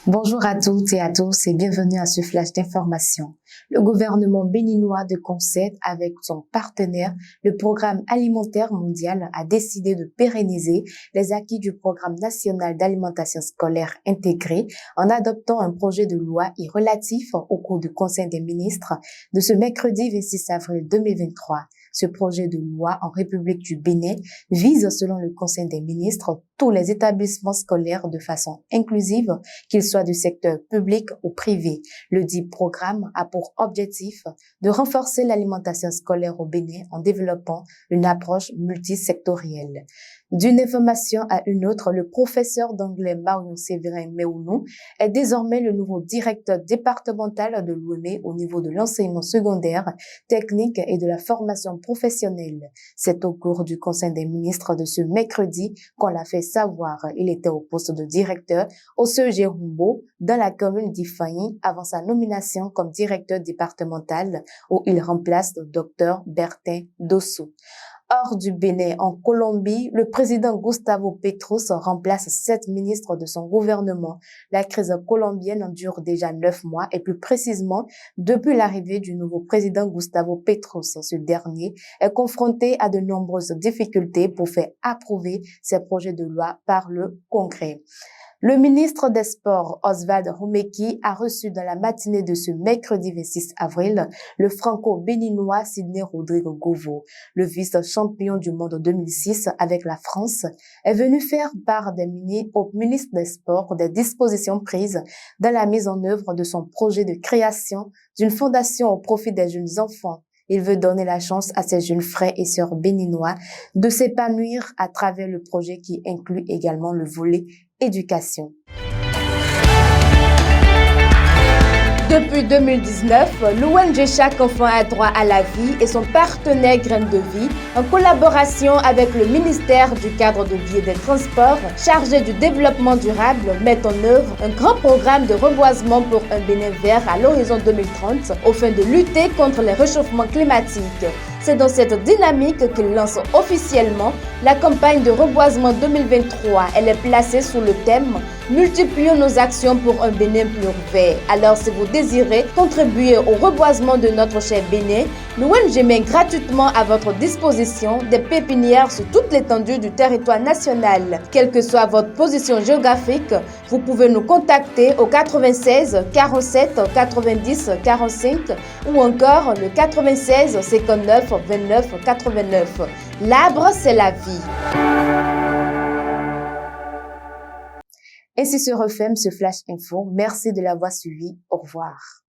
Bonjour à toutes et à tous et bienvenue à ce flash d'information. Le gouvernement béninois de concert avec son partenaire, le Programme alimentaire mondial, a décidé de pérenniser les acquis du Programme national d'alimentation scolaire intégrée en adoptant un projet de loi relatif au cours du Conseil des ministres de ce mercredi 26 avril 2023. Ce projet de loi en République du Bénin vise, selon le Conseil des ministres, tous les établissements scolaires de façon inclusive, qu'ils soient du secteur public ou privé. Le dit programme a pour objectif de renforcer l'alimentation scolaire au Bénin en développant une approche multisectorielle. D'une information à une autre, le professeur d'anglais Marion Séverin Meounou est désormais le nouveau directeur départemental de l'OME au niveau de l'enseignement secondaire, technique et de la formation professionnelle. C'est au cours du Conseil des ministres de ce mercredi qu'on l'a fait savoir. Il était au poste de directeur au CEG Rumbo dans la commune d'Ifayi avant sa nomination comme directeur départemental où il remplace le docteur Bertin Dossou. Hors du Bénin, en Colombie, le président Gustavo Petro remplace 7 ministres de son gouvernement. La crise colombienne dure déjà 9 mois et plus précisément depuis l'arrivée du nouveau président Gustavo Petro. Ce dernier est confronté à de nombreuses difficultés pour faire approuver ses projets de loi par le Congrès. Le ministre des Sports, Oswald Rumeki, a reçu dans la matinée de ce mercredi 26 avril le franco-béninois Sidney Rodrigo Govo. Le vice-champion du monde 2006 avec la France est venu faire part au ministre des Sports des dispositions prises dans la mise en œuvre de son projet de création d'une fondation au profit des jeunes enfants. Il veut donner la chance à ces jeunes frères et sœurs béninois de s'épanouir à travers le projet qui inclut également le volet éducation. Depuis 2019, l'ONG Chaque enfant a droit à la vie et son partenaire Graines de Vie, en collaboration avec le ministère du cadre de vie et des transports, chargé du développement durable, met en œuvre un grand programme de reboisement pour un Bénin vert à l'horizon 2030, afin de lutter contre les réchauffements climatiques. C'est dans cette dynamique qu'il lance officiellement la campagne de reboisement 2023. Elle est placée sous le thème « Multiplions nos actions pour un Bénin plus vert ». Alors, si vous désirez contribuer au reboisement de notre cher Bénin, l'ONG met gratuitement à votre disposition des pépinières sur toute l'étendue du territoire national. Quelle que soit votre position géographique, vous pouvez nous contacter au 96 47 90 45 ou encore le 96 59 29 89. L'arbre, c'est la vie. Ainsi se referme ce Flash Info. Merci de l'avoir suivi. Au revoir.